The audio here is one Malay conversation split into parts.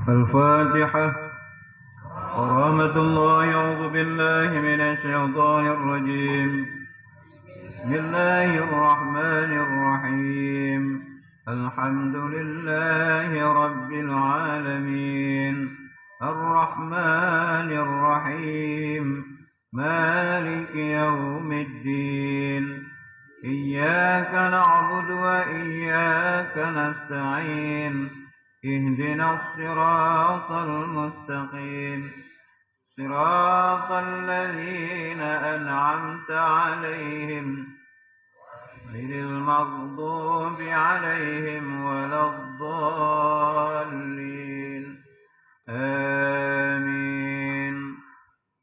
الفاتحة. ورحمة الله. أعوذ بالله من الشيطان الرجيم. بسم الله الرحمن الرحيم. الحمد لله رب العالمين الرحمن الرحيم مالك يوم الدين. إياك نعبد وإياك نستعين. اهدنا الصراط المستقيم صراط الذين أنعمت عليهم غير المغضوب عليهم ولا الضالين. آمين.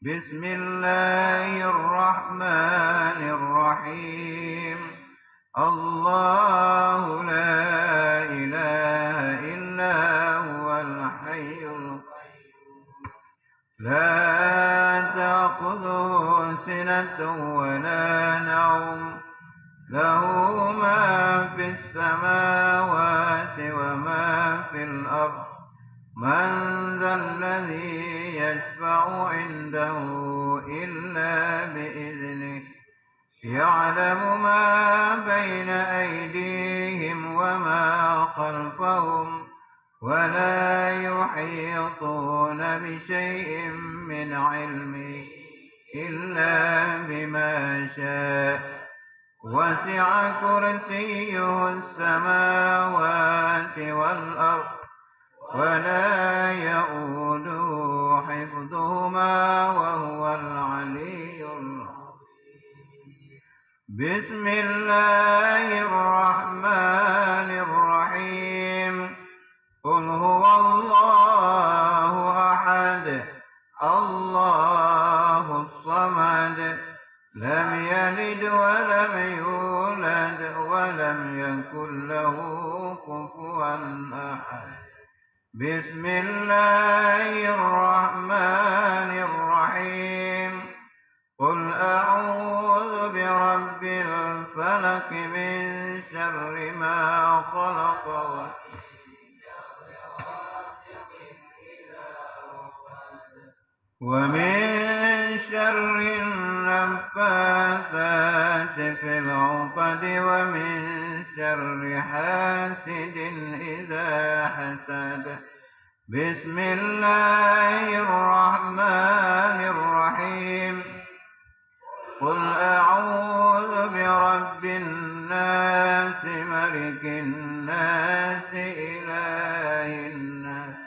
بسم الله الرحمن الرحيم. الله لا إله إلا هو الحي لا تأخذه سنة ولا نوم له ما في السماوات وما في الأرض. من ذا الذي يشفع عنده إلا بإذنه. يعلم ما بين أيديهم وما خلفهم ولا يحيطون بشيء من علمه إلا بما شاء. وسع كرسيه السماوات والأرض ولا يؤوده حفظهما وهو العلي العظيم. بسم الله الرحمن الرحيم. قل هو الله أحد الله الصمد لم يلد ولم يولد ولم يكن له كفوا أحد. بسم الله الرحمن الرحيم. قل أعوذ برب الفلق من شر ما خلق ومن شر النفاثات في العقد ومن شر حاسد إذا حسد. بسم الله الرحمن الرحيم. قل أعوذ برب الناس ملك الناس إله الناس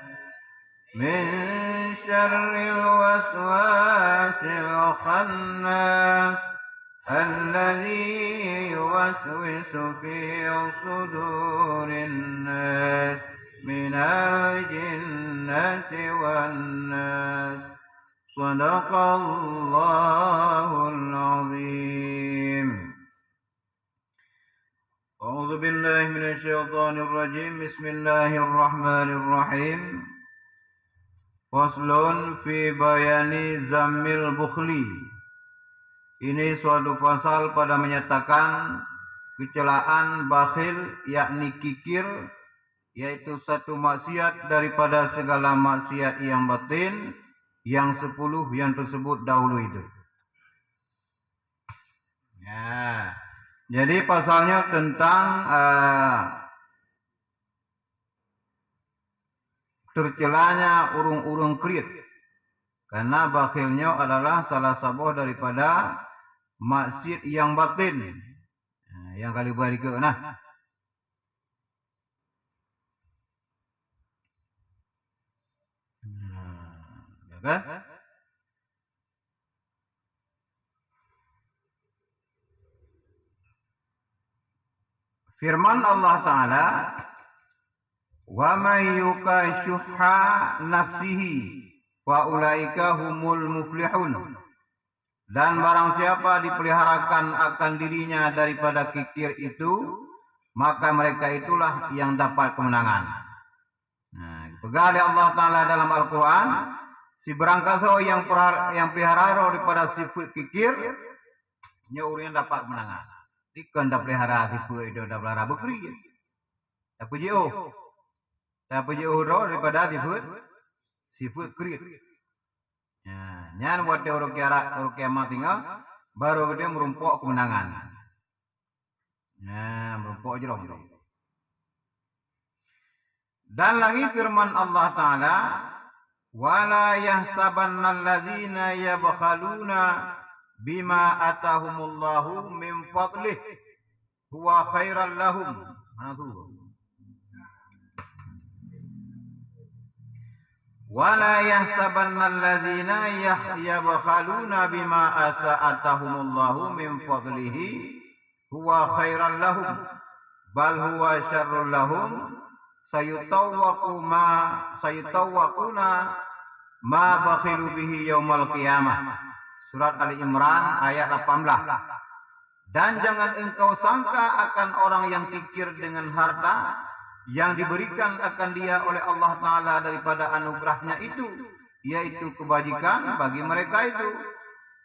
من شر الوسواس الخناس الذي يوسوس في صدور الناس من الجنة والناس. صدق الله العظيم. أعوذ بالله من الشيطان الرجيم. بسم الله الرحمن الرحيم. Faslun fi bayani zammil bukhli. Ini suatu pasal pada menyatakan kecelaan bakhil, yakni kikir, yaitu satu maksiat daripada segala maksiat yang batin, yang 10 yang tersebut dahulu itu. Ya, jadi pasalnya tentang tercelanya urung-urung krit, karena bakhilnya adalah salah satu daripada maksiat yang batin. Yang kali balik ke nah. Ya kan? Firman Allah Ta'ala, wa may yukashuha nafsihi wa ulaika humul muflihun. Dan barang siapa dipeliharakan akan dirinya daripada kikir itu, maka mereka itulah yang dapat kemenangan. Nah, pegang Allah Ta'ala dalam Al-Quran, Si berangkaso yang pelihara daripada sifat kikir, nya urang dapat menangan. Ikan dah pelihara sifat itu dah pelihara bekri. Tapi jauh daripada sifat kiri. Nyan buat dia orang kiamat tinggal, baru dia merumpok kemenangan. Merumpok jerong. Dan lagi firman Allah Ta'ala, wala yahsabanna allazina yabkhaluna bima atahumullahu min fadlih huwa khairan lahum. Mana tu? Wala yahsabanna allazina yabkhaluna bima atahumullahu min fadlihi huwa khairan lahum bal huwa syarrul lahum sayutawwaquna ma bakhilu bihi yaumal qiyamah. Surat Ali Imran ayat 18. Dan jangan engkau sangka akan orang yang kikir dengan harta yang diberikan akan dia oleh Allah Ta'ala daripada anugerahnya itu, yaitu kebajikan bagi mereka itu.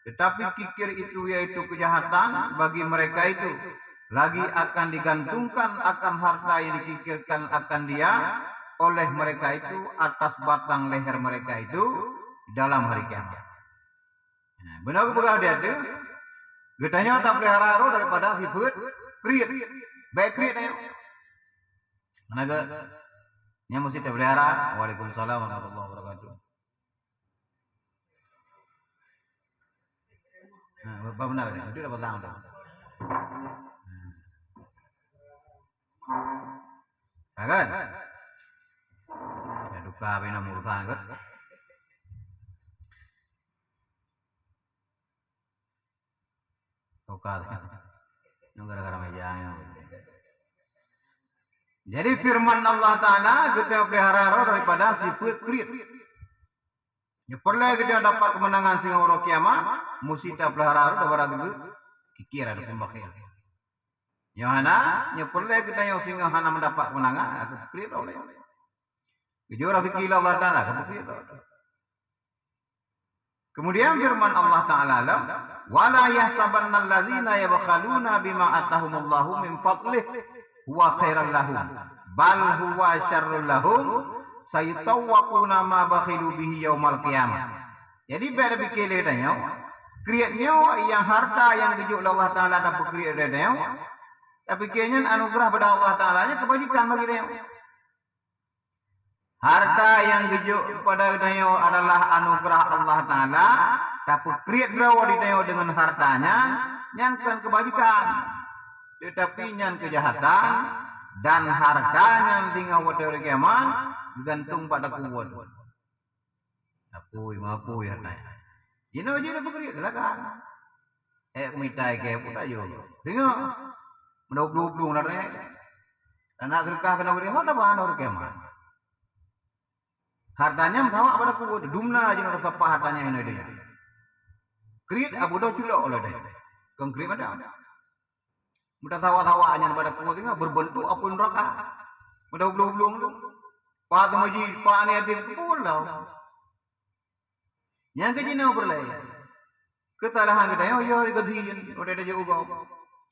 Tetapi kikir itu yaitu kejahatan bagi mereka itu. Lagi akan digantungkan akan harta yang dikikirkan akan dia oleh mereka itu atas batang leher mereka itu dalam hari kiamat. Benar ke dia tu? Getanya tak pelihara daripada sifat kriit. Baik kriit ayo. Mana ke? Nya mesti terpelihara. Waalaikumsalam warahmatullahi wabarakatuh. Bapak benar ni. Itu dapat tahu dah. Kan? Ya duka bina murutan kan? Duka. Yang gara-gara mejanya. Jadi firman Allah Ta'ala kita pelihara daripada sifat kriit. Ya perlu kita dapat kemenangan sehingga orang kiamat, mesti kita pelihara daripada kikir ada pembakhil. Yang mana, ya perlu kita yang sehingga hana mendapat kemenangan, aku kriit oleh. Kejuara fikir Allah Ta'ala, aku kriit oleh. Kemudian firman Allah Ta'ala, wala yahsabanna allazina yabkhaluna bima atahumullahu min fadlih huwa khairan lahum bal huwa syarrul lahum sayutawwaquna ma bakhilu bihi yaumal qiyamah. Jadi biar fikir tanya, kriatnya yang harta yang kejuk Allah Ta'ala dapat kriat dia. Tapi kayaknya anugerah pada Allah Ta'ala nya kebajikan bagi dia. Harta yang kejuk pada dia adalah anugerah Allah Ta'ala, tapi kriat dia dengan hartanya nyankan kebajikan. Tetapi nyan kejahatan dan hartanya tinggal pada hari kiamat gantung pada kuat. Mapui hartanya. Jino berkeriak silakan. Mitai ke pun ayo. Tengok. Mendau-dau naranya. Anak sedekah kena beri harta bahan hari kiamat. Hartanya sama pada kuat. Dumna aja nak apa hartanya ini dia. Kriat abu dah culok oleh dia. Konkret ada. Mudah tawa-tawanya pada kuat tinggal berbentuk apa neraka. Mudah belum tu. Pak masjid, pak ni ada pun lah. Yang kejina berlai. Ketalahan kita yo dikasihin, udah ada jauh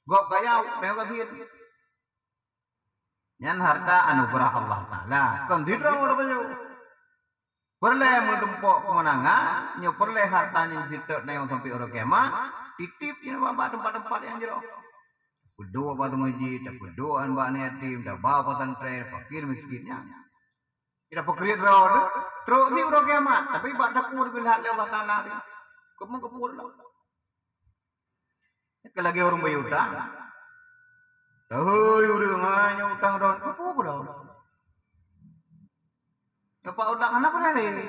gop kaya, dia kasihin. Yang harta anugerah Allah Ta'ala. Kan tidak ada baju. Berlai menempok kemenangan, nyo berlai hartanya sitok na yang sampai orang kiamat, titip ini bapak tempat-tempat yang jauh. Berdoa pada masjid, berdoa mbak yatim, dah bawa pesantren, fakir miskinnya. Kita pekriat rawat, terus ni orang kiamat. Tapi bak takut bila Allah Ta'ala dia. Kamu kepul lah. Lagi orang bayar utang. Hei, orang hanya utang rawat, kepul lah. Apa utang anak boleh ni?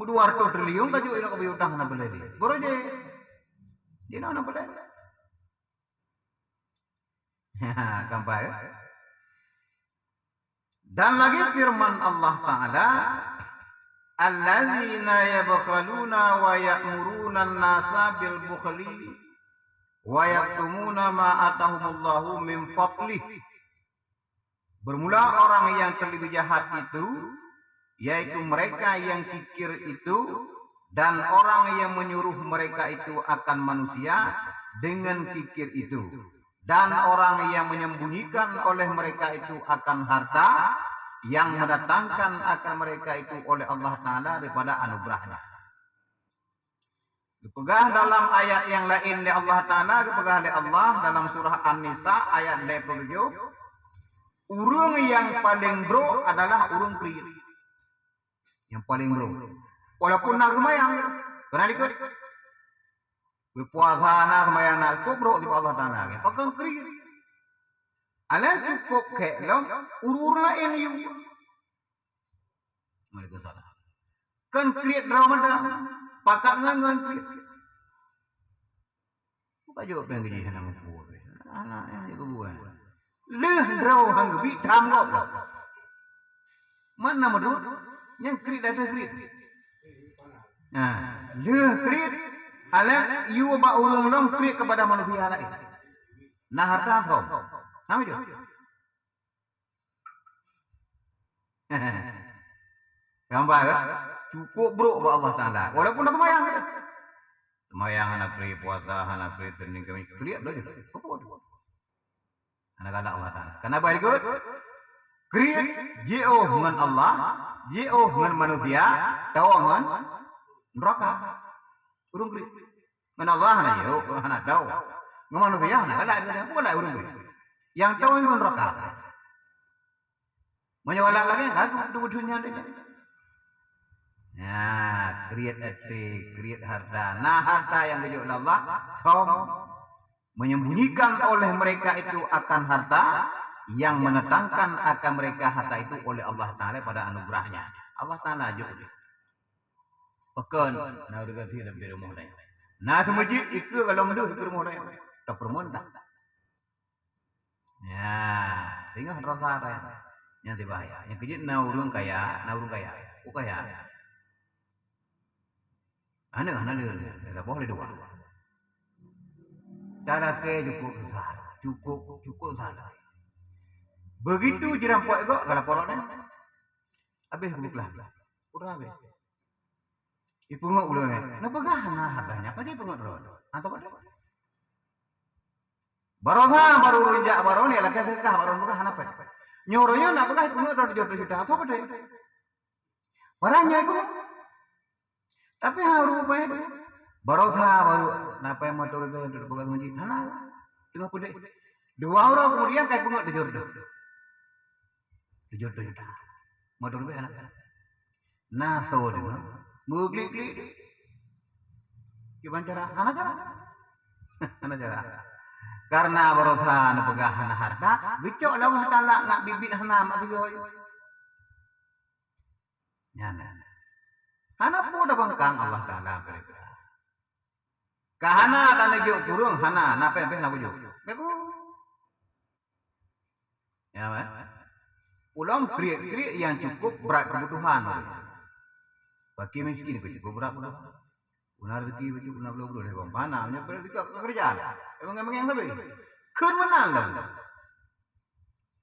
Mudu warto triliun kajuk inak bayar utang anak boleh ni. Goro je. Dia nak boleh. Kampai. Dan lagi firman Allah Ta'ala, allazina yabkhaluna wa ya'muruna an-nasa bil bukhli wa yaktumuna ma atahumullahu min fadlih. Bermula orang yang terlebih jahat itu yaitu mereka yang kikir itu dan orang yang menyuruh mereka itu akan manusia dengan kikir itu, dan orang yang menyembunyikan oleh mereka itu akan harta yang mendatangkan akan mereka itu oleh Allah Ta'ala daripada anugerahnya. Dipegah dalam ayat yang lain oleh Allah Ta'ala, dipegah oleh Allah dalam surah An-Nisa ayat 27. Urung yang paling bro adalah urung kriit. Yang paling bro. Walaupun nak kemayang, pernah ikut? Berpuasa nak kemayang nak ikut bro di Allah Ta'ala. Pakai kriit. Alah cukup kek lam urur lain you. Mereka salah. Kan kriit Ramadan. Pakai ngan kriit. Bukan jawab yang kerja nak buat. Anak yang juga buat. Leh draw hang bi tham kok. Mana madu? Yang krit ada krit. Nah, leh krit. Ala you ba urung long krit kepada manusia lain. Nah harta thom. Nama jo. Gambar cukup bro ba Allah Taala. Walaupun nak semayang. Semayang anak pri puasa anak pri senin kami krit dah je. Apa? Anak-anak Allah Ta'ala. Kenapa ikut? Kriit jauh dengan Allah, jauh dengan manusia, tahu dengan neraka. Urung kriit. Dengan Allah na jauh, anak tahu. Dengan manusia anak kalak urung kriit. Yang tahu dengan neraka. Menyawalak lagi, aku betul-betulnya ada. Nah, kriit harta. Nah, harta yang dijuk Allah, menyembunyikan oleh mereka itu akan harta yang mendatangkan akan mereka harta itu oleh Allah Ta'ala pada anugerahnya. Allah Ta'ala juga. Pekan, nah udah ganti lebih rumah lain. Nah semujib ikut kalau menduh ke rumah lain. Tak permuntah. Ya, sehingga rasa ada yang bahaya. Yang kejut nah urung kaya. Oh kaya. Anak tak boleh dua. Cara ke cukup salah. Begitu jerampok itu kalau porotnya habis buklah. Kurang habis. Ipungok ulangnya. Kenapa gahana hartanya? Apa dia pungok roh? Atau apa? Baroha baru rujak baru ni laki sedekah baru buka apa? Nyoronya nak buka pungok roh 7 juta. Atau apa dia? Barangnya itu. Tapi harus apa itu? Baroha baru napa yang motor itu buka masjid. Hana. Tengah pudek. 2 orang kemudian kayak pungok 7 juta. Motor itu anak. Nah, saudara. Mugli-gli. Gimana cara? Anak cara. Karena baroha na pegahan harta, bicok lah Allah Ta'ala nak bibit hana mak tujoy. Nyana. Hana po dah bangkang Allah Ta'ala mereka. Kahana tak najuk kurung, hana napa yang nak bujuk. Bepo. Ya, ulang kriik yang cukup berat kebutuhan. Bagi miskin itu cukup berat kebutuhan. Unar rezeki baju unar belum deh bang. Panamnya kerjaan. Emang yang lebih. Kun menang dah.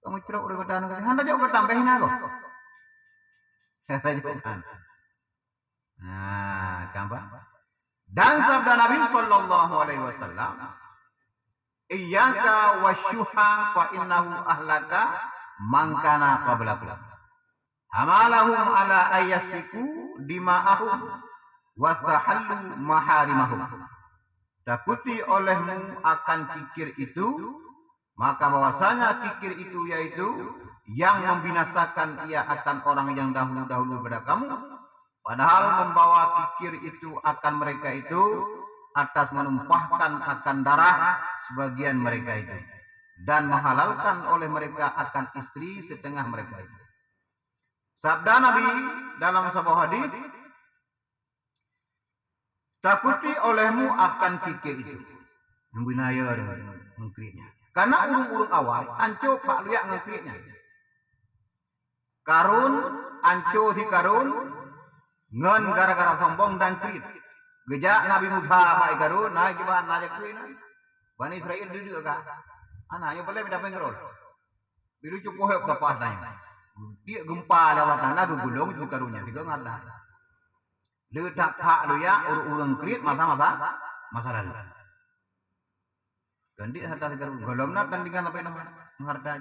Kamu cerok udah bertahan kan? Handa jauh bertambahin aku. Saya jauh kan. Nah, gambar. Dan sabda Nabi sallallahu alaihi wasallam, iyyaka wasyuha fa innahu ahlaka man kana qablakum. Hamalahum ala ayyasfiku dima'ahum wastahallu maharimahum. Takuti olehmu akan kikir itu, maka bahwasanya kikir itu yaitu yang membinasakan ia akan orang yang dahulu-dahulu pada kamu. Padahal membawa kikir itu akan mereka itu atas menumpahkan akan darah sebagian mereka itu. Dan menghalalkan oleh mereka akan istri setengah mereka itu. Sabda Nabi dalam sebuah hadis, takuti olehmu akan kikir itu. Membinaya dengan mengkriitnya. Karena urung-urung awal, anco pak liak ngekriitnya. Karun, anco si karun, ngan gara-gara sombong dan krit. Gejak Nabi Musa pak karun, naik kiban najak krit. Bani Israel duduk kah? Anaknya boleh mendapat ngerol. Biru cukup lepas nanya. Dia gempa lewat tanah gulung itu karunya tiga ngada. Letak hak lu ya urang krit masa lalu. Ganti harta segar golom nak tandingan apa nama harta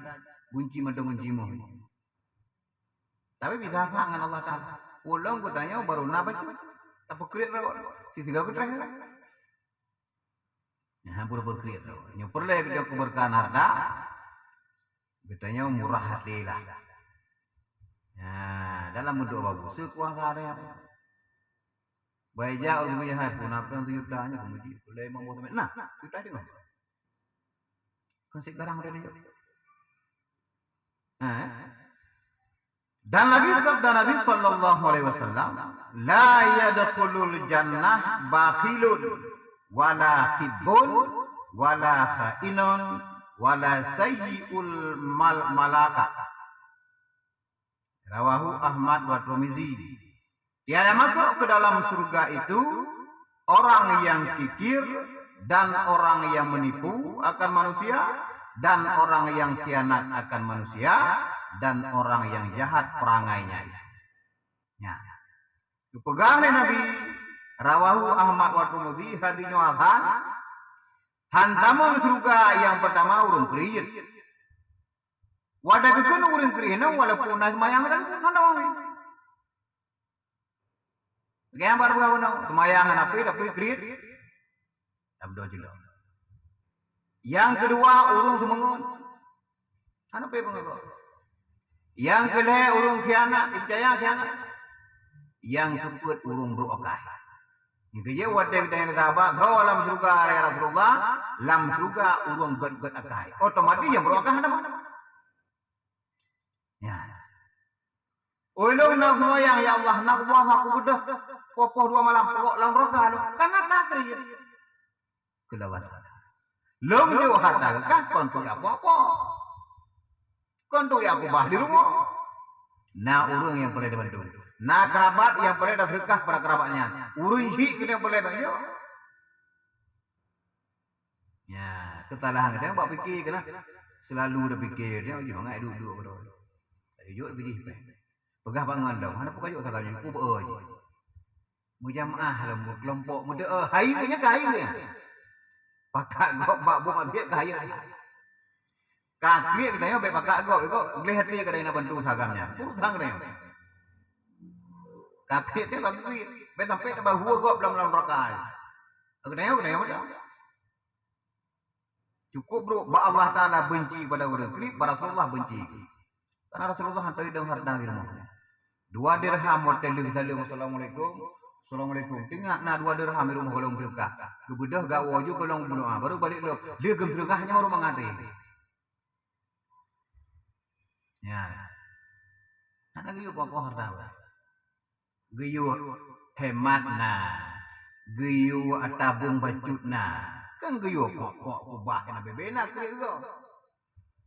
kunci madong kuncimu. Tapi bisa apa dengan Allah Taala? Ulang kutanya baru napa itu? Apa krit rawat? Si tiga kutra. Nah, pura krit rawat. Yang perlu kita keberkahan harta. Betanya murah hati lah. Nah, dalam bentuk bagus sekuasa ada. Baiknya orang punya hati pun apa yang tujuh tanya kemudian boleh membuat. Nah, kita tengok. Kan sekarang ada dia. Dan lagi sabda Nabi sallallahu alaihi wasallam, la yadkhulul jannah bakhilun wala khibbun wala kha'inun wala sayyi'ul malaka. Rawahu Ahmad wa Tirmizi. Tiada masuk ke dalam surga itu orang yang kikir dan orang yang menipu akan manusia dan orang yang khianat akan manusia dan orang yang jahat perangainya itu. Ya. Dipegang oleh Nabi Rawahu Ahmad wa Tirmizi hadisnya akan hantamun surga yang pertama urung kriit. Wadah kekan urung kriit walaupun semayang dan nandang. Kaya baru gawon semayangan api tapi kriit. Abdo jilo. Yang kedua urung semengun. Ano pa yung yang kedua urung khianat, percaya khianat. Yang keempat urung berokah. Itu je wadai kita yang sahabat, kau lam surga ya Rasulullah, lam surga urung gad akai. Otomatis yang berokah ada mana? Ya. Ulung nak semua yang ya Allah nak buang aku bedah, popoh 2 malam, pokok lam rokah lu, karena takrir. Kelawat. Long jauh harta kah kontu ya apa? Kontu ya aku bah di rumah. Nah urung yang boleh dibantu. Nah kerabat yang boleh dah sedekah pada kerabatnya. Urung si kita boleh bantu. Ya kesalahan kita buat fikir kena selalu dah fikir dia jangan duduk bodoh. Ayuk biji. Pegah bangun dong. Mana pokok ayuk sakalnya ku beoi. Mujamaah lah kelompok muda hai nya kai dia. Pakak gok bak bu mak dia kai. Kakek kita yo be pakak gok boleh hati ke nak bantu sagamnya. Purutang dia. Kakek dia bagi be sampai tambah hua gok belum rakai. Kenapa macam? Cukup bro, Allah Taala benci pada orang klip, Rasulullah benci. Karena Rasulullah hantar dengan harta di rumahnya. 2 dirham hotel salam assalamualaikum. Assalamualaikum. Tengok nak 2 dirham di rumah golong berkah. Kebedah gak waju golong berdoa. Baru balik lu. Dia gemberkahnya baru mengantri. Ya. Anak giyu kok harta. Giyu hemat nah. Giyu tabung bacut nah. Kan giyu kok ubah kena bebena kira ke.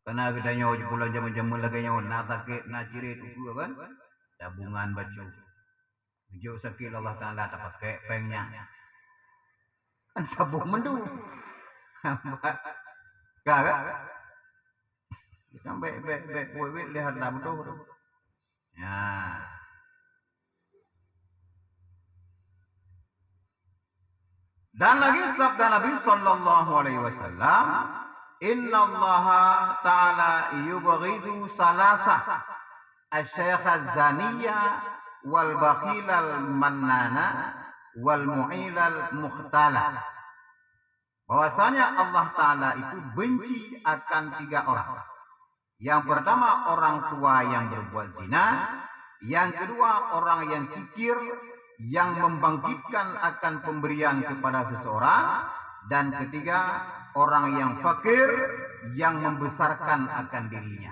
Karena kita nyawa pulang jam-jam lagi nyawa nak sakit nak cirit uku kan. Tabungan baju. Ujuk sakit Allah Ta'ala tak pakai pengnya. Kan tabung mendu. Kagak. Sampai buat lihat dah betul. Ya. Dan lagi sabda Nabi sallallahu alaihi wasallam, "Inna Allah Ta'ala yubghidu salasah asy-syaikh az-zaniyya wal bakhilal mannana wal mu'ilal mukhtalah." Bahwasanya Allah Ta'ala itu benci akan 3 orang. Yang pertama orang tua yang berbuat zina, yang kedua orang yang kikir yang membangkitkan akan pemberian kepada seseorang, dan ketiga orang yang fakir yang membesarkan akan dirinya.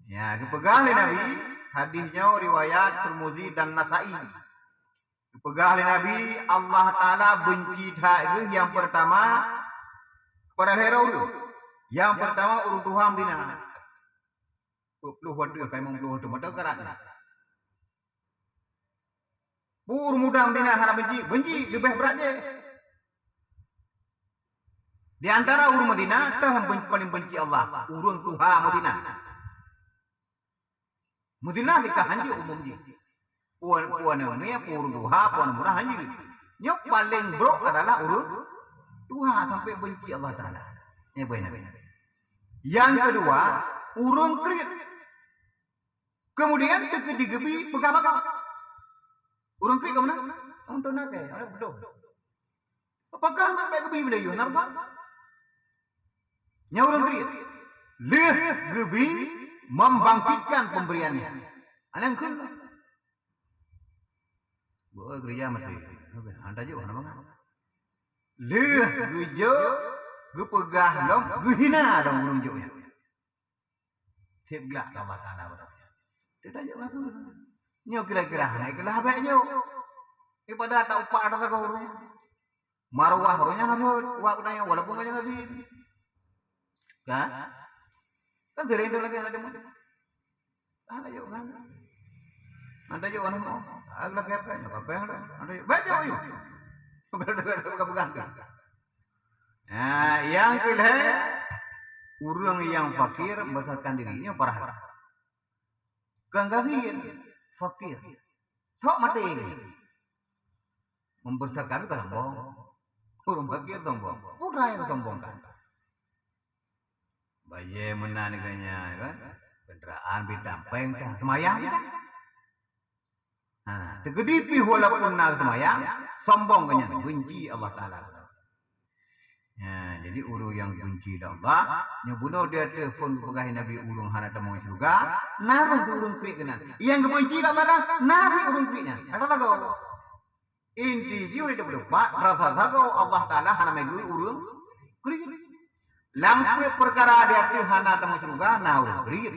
Ya, dipegang oleh Nabi, hadisnya riwayat Tirmizi dan Nasa'i. Dipegang oleh Nabi, Allah Ta'ala benci yang pertama kepada hero. Yang pertama urut Tuhan dina. 20 wadah kayak mengpuluh tu mata kerat. Pur mudah dina hana benci lebih berat je. Di antara urut Madinah, tah paling benci Allah, urut Tuhan Madinah. Mudina nikah hanji umum ji. Puan ni purun duha, puan murah hanji. Yang paling bro adalah urut duha sampai benci Allah Taala. Ini benar. Yang kedua, urung krit. Kemudian digebi pegang-pegang. Urung krit ke mana? Untuk nak betul. Apakah nak gebi bila you? Nampak? Nya urung krit. Leh gebi membangkitkan pemberiannya. Alang kun. Boleh gereja mati. Anda juga nama. Leh gejo gepegah dong, gehina dong urung jo. Tiap Allah Taala betul. Dia tanya aku. Nyo kira-kira naik kelah baik nyo. Ibadah tak upah ada kau urung. Marwah orangnya nabi, wak kudanya walaupun kanya nabi. Kan? Kan sering itu lagi ada mana? Ada juga kan? Ada juga orang mau. Agak apa? Agak apa yang ada? Ada juga. Baca yuk. Bukan. Nah, yang kedua, orang yang fakir membesarkan dirinya parah. Kanggarin fakir. Sok mati ini. Membesarkan itu sombong. Orang fakir sombong. Udah yang sombongkan. Bayi menaniganya kan, kendaraan bitampeng kan, semayang kan. Nah, tegedipi walaupun nak semayang, sombong kanya, benci Allah Taala. Nah, jadi urung yang benci Allah, nyebuno dia telefon pegahi Nabi urung hana temu surga, narah urung krik kena. Yang benci Allah dah, narah urung kriknya. Ada lagu. Inti jiwa itu berdebat, rasa sago Allah Taala hana megui urung krik. Lampu perkara dia hana temu surga, nah urung krik.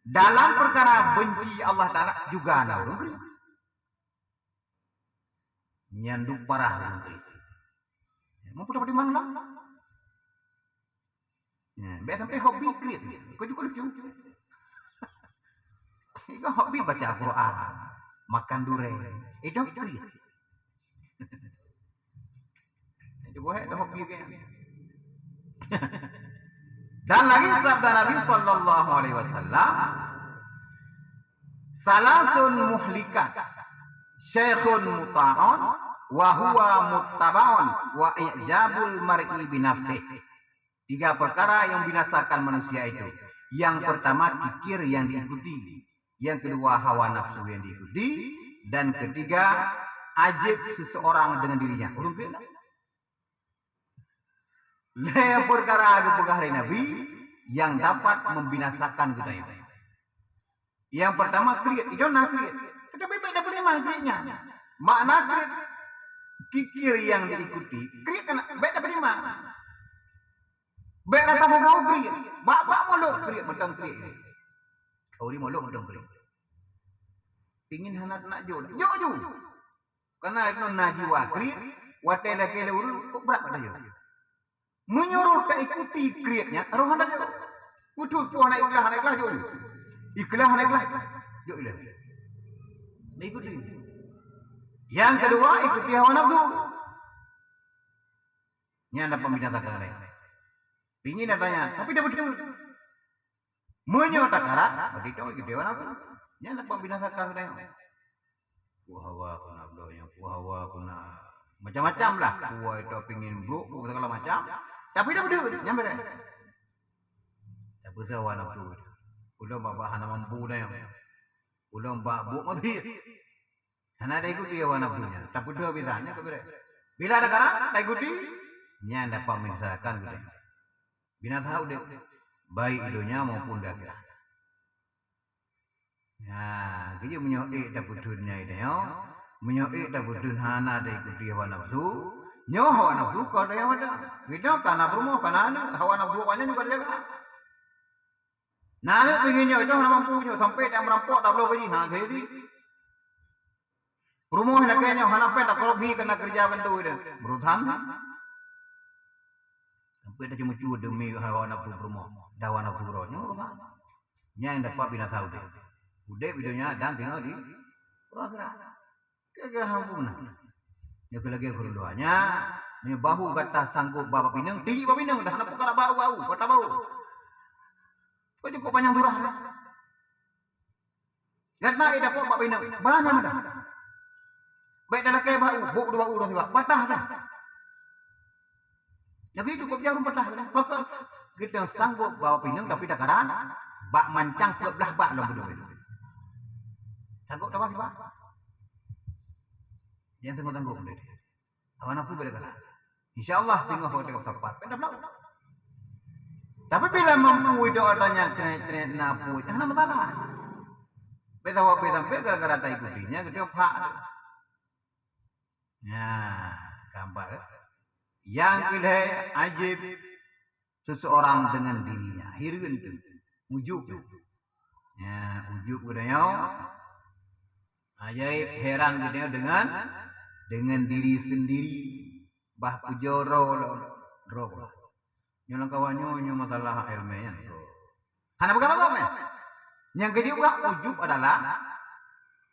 Dalam perkara benci Allah Taala juga nah urung krik. Nyanduk parah urung krik. Mau dapat di mana? Ya, biar sampai hobi krit. Kau juga lucu. Kau hobi baca Al-Quran, makan durian. Itu krit. Itu gue ada hobi kan. Dan lagi sabda Nabi Sallallahu Alaihi Wasallam, salasun muhlikat, syekhun muta'on, wa huwa muttabaun wa i'jabul mar'i bi nafsih. 3 perkara yang binasakan manusia itu. Yang pertama kikir yang diikuti, yang kedua hawa nafsu yang diikuti, dan ketiga ajib seseorang dengan dirinya. Urung kena. Yang perkara aku pegahari Nabi yang dapat membinasakan kita itu. Yang pertama krit, itu nak krit. Tetapi beda bagaimana kritnya? Makna krit kikir yang diikuti, krit kan beda bagaimana? Beda apa kau krit? Bapak molok krit, mentang krit. Kau ni molok mentang krit. Pingin hanat nak jodoh, jodoh. Karena itu najiwa krit, watela kele uru, kok berapa dah jodoh? Menyuruh tak ikuti kritnya, taruh hanat jodoh. Utuh puan ikhlas jodoh. Ikhlas jodoh. Ikuti. Yang kedua ikuti hawa nafsu. Ini anda pembinasakan lain. Pingin datanya, tapi dia betul. Menyatakan, begitu ikuti hawa nafsu. Ini anda pembinasakan lain. Hawa kuna blonya, hawa kuna macam-macam lah. Hawa itu pingin bro, segala macam. Tapi dia betul, nyampe dah. Tapi hawa nafsu. Udah bapak hana mampu dah. Udah bapak mati. Hana ada ikuti hawa nafsunya. Tapi dua bilanya kepada. Bila ada karang, tak ikuti. Nya anda pemisakan gitu. Bina tahu deh. Baik idonya maupun dakwah. Nah, dia menyoi tak butuhnya itu ya. Menyoi tak butuh hana ada ikuti hawa nafsu. Nyo hawa nafsu kau ada yang ada. Gitu karena promo karena hawa nafsu banyak juga jaga. Nah, dia pengennya itu hana mampunya sampai dia merampok tak boleh pergi. Nah, jadi rumah nak kayaknya hana pe tak kalau pergi kena kerja bentuk itu. Berutang. Sampai dia cuma cuci demi hawa nafsu rumah. Dawa nafsu rohnya berutang. Yang dapat bina tahu dia. Udah videonya dan tinggal di program. Kira-kira hampuna. Ya lagi berdoanya. Ini bahu kata sanggup bapak pinang. Tinggi bapak pinang. Dah nak perkara bau. Kata bau. Kau cukup panjang durah. Karena ida po bak pinang banyak dah. Baik dah kayak bau dua urang tiba patah dah. Jadi cukup jauh patah dah. Maka kita sanggup bawa pinang tapi dah karan bak mancang ke belah bak lo bodoh. Sanggup dah bak. Jangan tanggung-tanggung deh. Awan aku boleh karan. Insyaallah tengok pada kesapat. Pendak belau. Tapi bila mampu itu adanya ceret-ceret napu, jangan masalah. Beta sampai gara-gara tai kudinya gede pak. Ya, gambar. Yang kedua ajib seseorang dengan dirinya. Hirun itu, ujub. Ya, ujub gedenya. Ajaib heran gedenya dengan diri sendiri. Bah pujoro roh. Nyolong kawannya nyo masalah ilmiah. Hana bagaimana? Yang kedua ujub adalah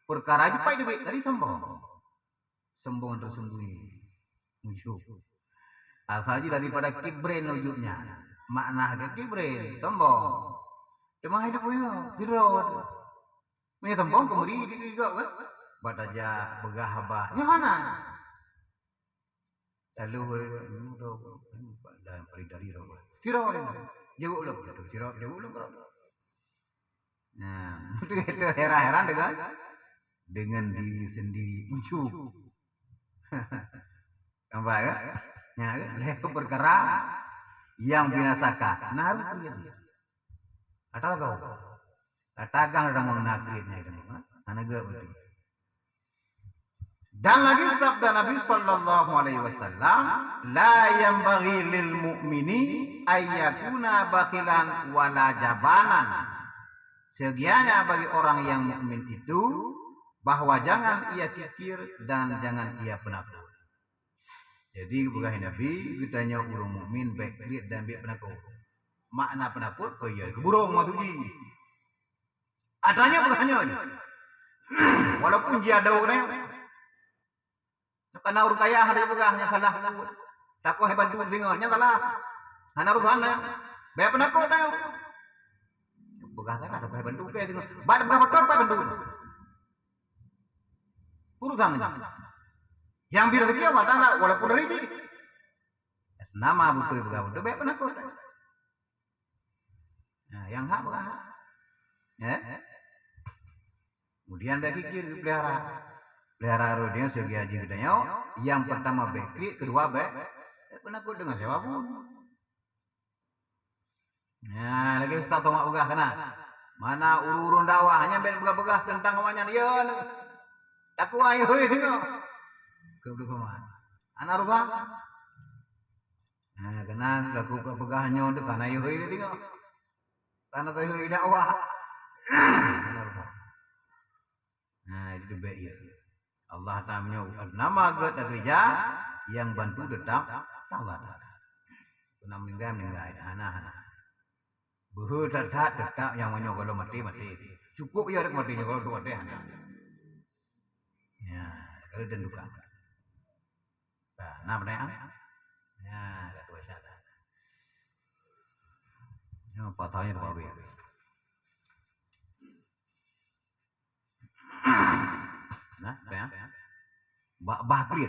perkara jupai duit dari sombong. Sombong tersembunyi. Ujub. Asal daripada kibrin ujubnya. Makna kibrin, sombong. Cuma hidup punya, dirod. Punya sombong kemudian juga kan? Bataja begahaba. Nyahana. Lalu dalam dari roh. Siro jauh lo, siro jauh lo. Nah, itu heran-heran dengan diri sendiri ujub. Nampak ya? Ya, perkara yang binasakan. Nah, itu ya. Atau kau? Katakan orang mau nakritnya itu. Mana gak betul. Dan lagi sabda Nabi sallallahu alaihi wasallam, la yanbaghi lil mu'mini ayyakuna bakhilan wala jabanan. Segianya bagi orang yang mukmin itu bahwa jangan ia kikir dan jangan ia penakut. Jadi bukan Nabi kitanya orang mukmin baik kikir dan baik penakut. Makna penakut ko ya keburung matuji. Adanya bukannya. Walaupun dia ada orang karena urut kaya hari begahnya salah. Takut hebat tu dengarnya salah. Hana urusan lah. Baik penakut dah. Begah tak ada hebat tu ke dengar. Bad begah betul apa bentuk. Urusan yang biru dia mata nak walaupun dari ini. Nama betul begah betul baik penakut. Nah, yang hak begah. Ya. Kemudian dia kikir pelihara. Pelihara rodenya segi haji gedenya. Yang pertama baik, kedua baik. Penakut dengan siapapun. Nah, lagi Ustaz Tomak begah kena. Mana urun dakwah hanya ben begah-begah tentang kawannya dia. Aku ayo tengok. Ke Tomak. Anak rubah. Nah, kena laku begahnya untuk kana ayo tengok. Karena tahu dakwah. Anak rubah. Nah, itu baik ya. Allah Ta'ala nama agak gereja yang bantu tetap Allah Ta'ala. Kena meninggal anak-anak. Buhu tetap yang menyo kalau mati. Cukup ya matinya kalau tu mati anak. Ya, kalau dan duka. Nah, pertanyaan. Ya, ada dua syarat. Ya, pasalnya tu apa ya? Nah, ya. Bahaya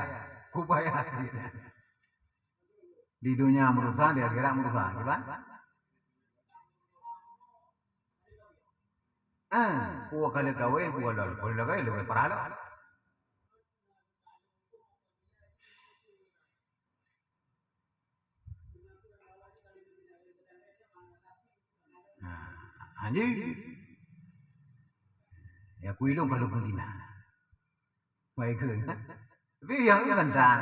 kan? Bahaya. Di dunia merusak, di akhirat merusak, gimana? Puak kali kawin, puak lol, boleh lagi lebih parah lah. Anjing. Ya kuilung kalau kuntina. Baik kan? Tapi yang rendah.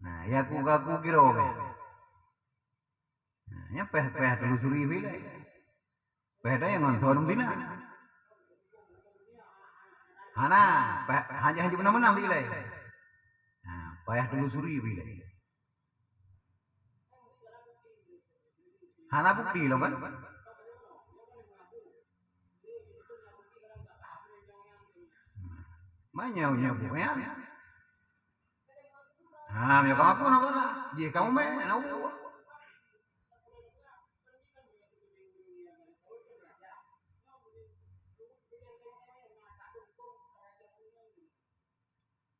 Nah, ya aku kira kan. Nah, ya peh telusuri bila. Peh dah yang nonton kuntina. Hana, hanya menang bila. Nah, peh telusuri bila. Hana bukti loh kan? Manyaunya bukan. Ya kamu nak. Jika kamu nak.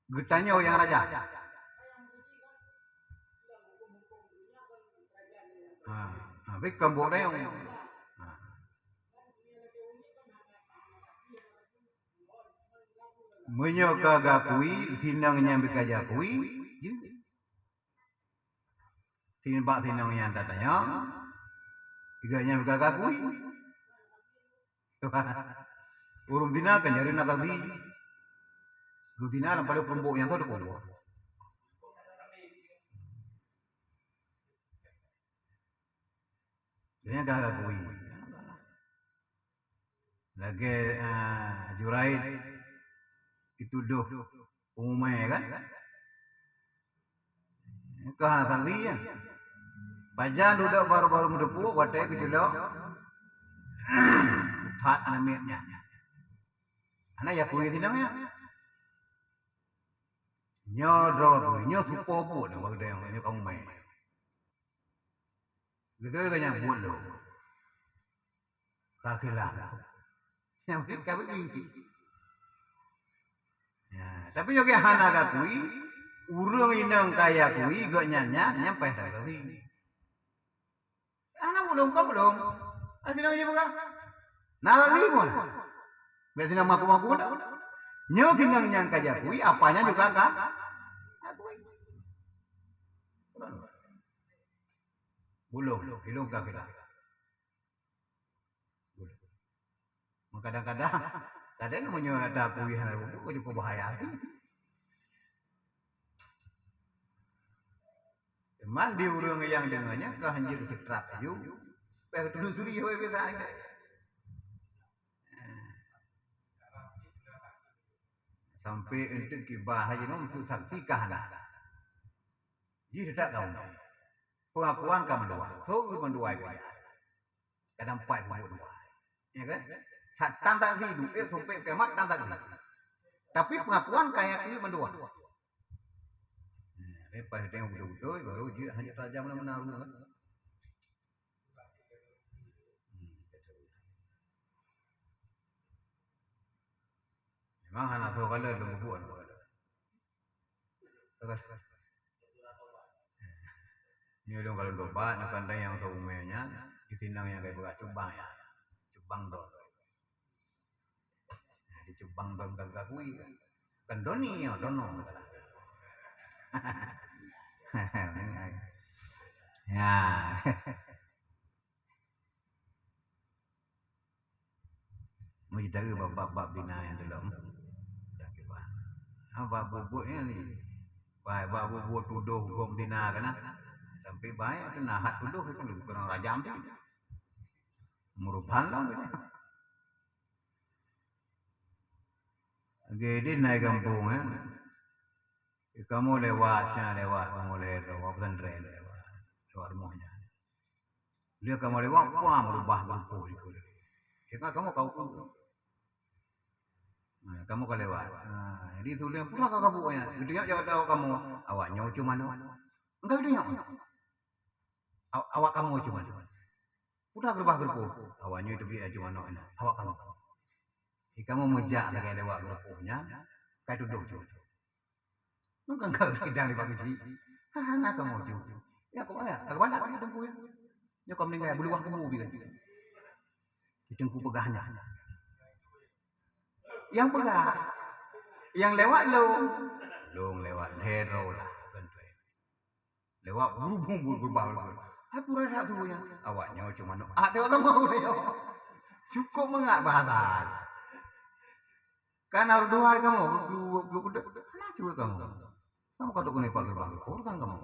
Getanya yang raja. Tapi kambok yang menyokagakui sinangnya bikajakui tinbak sinangnya tatanya iganya bikagakui urung dina kan nyari natali dina pada kelompok yang tahu kelompok dia gagakui lagi Juraid dituduh umumnya kan kahana tangli ya bajan duduk baru-baru mendepu wadah kejelok utat anaknya anak ya kuih tinangnya nyodro nyo supopo dah bagda yang ini kamu main gitu kan buat lo kakilah yang kau ini ya, tapi juga hana kakui urung inang kaya kui gak nyanya nyampe dah kui anak belum asinang aja bukan nalali pun biasanya maku nyo sinang nyang kaya kui apanya juga kan belum kah kita kadang-kadang namanya ada kui hana kok juga bahaya man di urang yang dengannya ke hanjir citrak ayu supaya telusuri we bisa sampai untuk kibah aja nom saksi kahana jadi tak tahu pengakuan kamu doa so mendua itu kadang pai dua ya kan tantang hidup sampai kiamat tantang tapi pengakuan kayak ini mendua lepas itu yang betul-betul baru dia hanya tajam menaruh kan. Memang anak tu kalau lembuan. Ni dong kalau dobat nak kandai yang tahu umenya di sindang yang kayak berat cubang ya. Cubang dong. Di cubang dong gak kui. Kan doni ya dono. Ya. Mau kita ke bab dina yang dalam. Bab bubuknya ni. Bab bubuk tuduh hukum dina kan. Sampai baik tu nahat tuduh itu lebih kurang rajam tu. Merupakan lah. Jadi naik kampung kan. Kamu lewat, kamu lewat pesantren lewat rumahnya. Dia kamu lewat, wah merubah berpuluh itu. Jika kamu kau kamu kalau lewat. Jadi tu dia pula kau kabuknya. Dia jauh tahu kamu awaknya cuma enggak dia. Awak kamu cuma. Udah berubah berpuluh. Awaknya itu dia cuma awak kamu. Jika kamu mejak lagi lewat berpuluhnya, kau duduk tu. Nggak kidang di pagi nak kamu tu ya kau ya aku banyak kan tengku ya kau meninggal bulu kamu bikin tengku pegahnya yang pegah yang lewat long lewat hero lah lewat berubah aku rasa tu yang awaknya cuma ada orang mau dia cukup mengat bahasa kan harus doa kamu belum anak juga kamu kamu kalau kau nipak gerbang kau kan kamu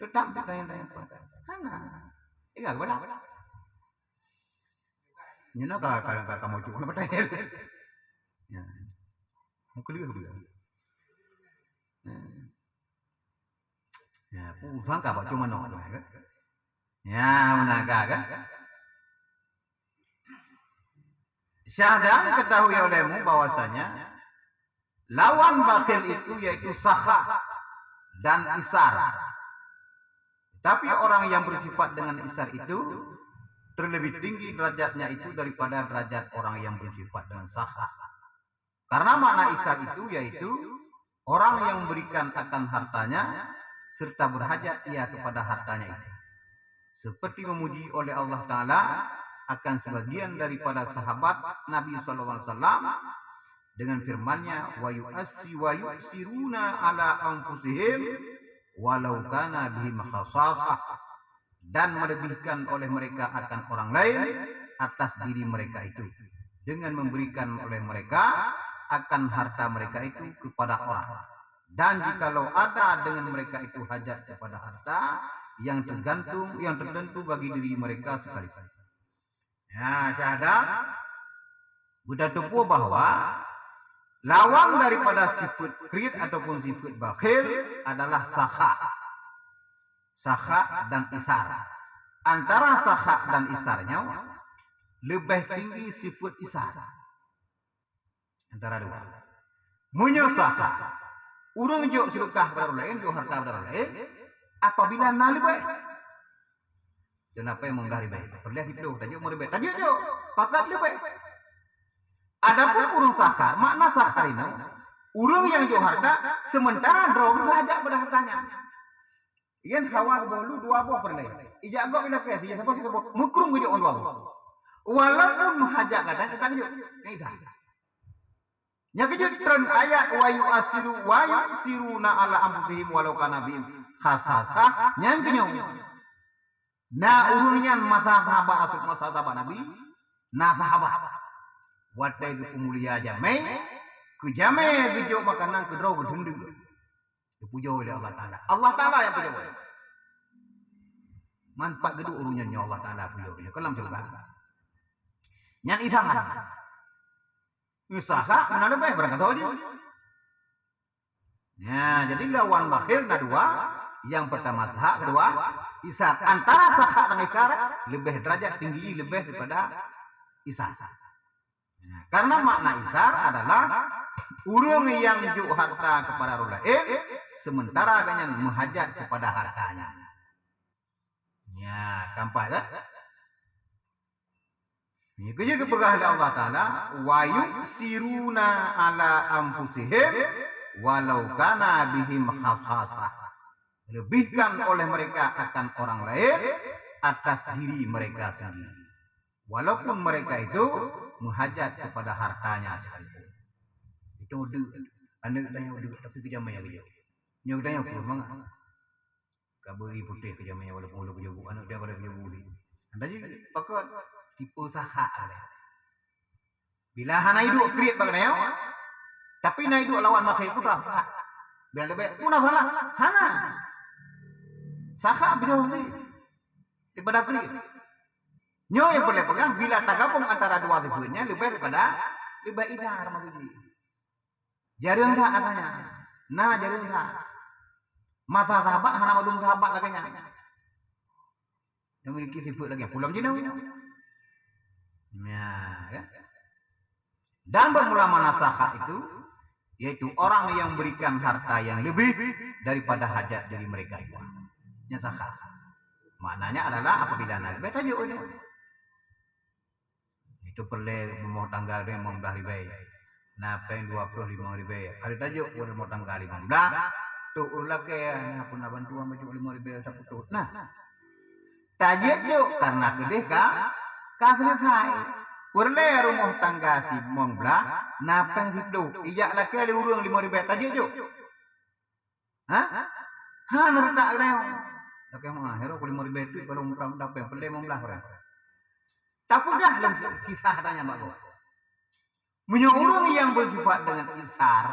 tetap tanya pada mana iya kepada nyana kadang kamu cuma bertanya ya mau keliru dia ya pusang kau cuma kan ya menaga kan syahdan ketahui olehmu bahwasanya lawan bakhil itu yaitu sakha dan isar. Tapi orang yang bersifat dengan isar itu terlebih tinggi derajatnya itu daripada derajat orang yang bersifat dengan sakha. Karena makna isar itu yaitu orang yang memberikan akan hartanya serta berhajat ia kepada hartanya itu. Seperti memuji oleh Allah Ta'ala akan sebagian daripada sahabat Nabi SAW dengan firman-Nya wa yusiruna ala anfusihim walau kana bihim khassasah, dan melebihkan oleh mereka akan orang lain atas diri mereka itu dengan memberikan oleh mereka akan harta mereka itu kepada orang. Dan jikalau ada dengan mereka itu hajat kepada harta yang tertentu bagi diri mereka sekalipun. Ya, syahadat berdakwah bahwa lawan daripada sifat kredit ataupun sifat bakhil adalah sakha dan isar. Antara sakha dan isarnya lebih tinggi sifat isar. Antara dua. Menyusahkan. Urang jok sedekah kepada orang lain, jok harta kepada orang lain. Apabila nali baik. Kenapa yang menggari baik? Perlihat itu, tajuk mau baik. Tajuk jok. Pakat dia baik. Adapun urang sakar, makna sakar ini, urang yang jok harta, sementara draw juga hajak pada hartanya. Ian hawa dulu dua buah perlai. Ijak gok bila kes, ijak siapa kita buat. Mukrum gejok on dua buah. Walaupun hajak kata, kita gejok. Ini sah. Nya kejut tren ayat wa yusiruna ala anfusihim walau kana bihim khasasah nyang kenyong. Na urunyan masa sahabat asuk masa sahabat Nabi, na sahabat. Watai ke pemulia jamai, ke jamai gejo makanan ke draw ke dendeng. Dipuja oleh Allah Ta'ala. Allah Ta'ala yang puja. Manfaat gedu urunyan Allah Ta'ala puja oleh kalam juga. Nyang isangan. Usaha mana baik berangkat saja. Ya, jadi lawan bakhil ada dua. Yang pertama sahak, kedua isar. Antara sahak dan isar lebih derajat tinggi lebih daripada isar. Ya, karena makna isar adalah urang yang juk harta kepada orang lain sementara agaknya menghajat kepada hartanya. Ya, kampai kan? Ini kerja kepegah Allah Ta'ala wa yusiruna ala anfusihim walau kana bihim khassasah, lebihkan oleh mereka akan orang lain atas diri mereka sendiri walaupun mereka itu menghajat kepada hartanya sekalipun. Itu anda tanya tapi kejamanya kerja nyok tanya aku memang kaburi putih kejamanya walaupun kerja bu anak dia pada kerja bu anda je pakai tipu sahak ada. Bila hana hidup create bagai naya, tapi na hidup lawan makai putra. Bila lebih punah salah, hana sahak bisa sih daripada create. Nyo yang boleh pegang bila tergabung antara dua tipunya lebih daripada lebih isar maksudnya. Jarang tak adanya. Nah jarang tak. Masa sahabat hana madum sahabat lagi nya. Yang memiliki sifat lagi pulang jinau. Ya, kan? Dan bermula mana sahak itu, yaitu orang yang berikan harta yang lebih daripada hajat diri mereka itu. Ya sahak. Maknanya adalah apabila nabi tajuk ini. Itu perlu mau tanggal dia mau dah ribai. Nah, pen 25 ribai. Kali tajuk boleh mau tanggal 15. Tu ulah ke apa nak bantuan baju 5 ribai satu tu. Nah. Tajuk tu karena kedeh ka selesai. Perle rumah tangga si mongbla napang hidup. Ijak laki ada urang 5 ribu tajuk jo. Ha? Ha nerdak reo. Laki mah hero 5 ribu itu kalau muram dapat perle mongbla orang. Tapi dah dalam kisah tanya Mbak Go. Punya urang yang bersifat dengan isar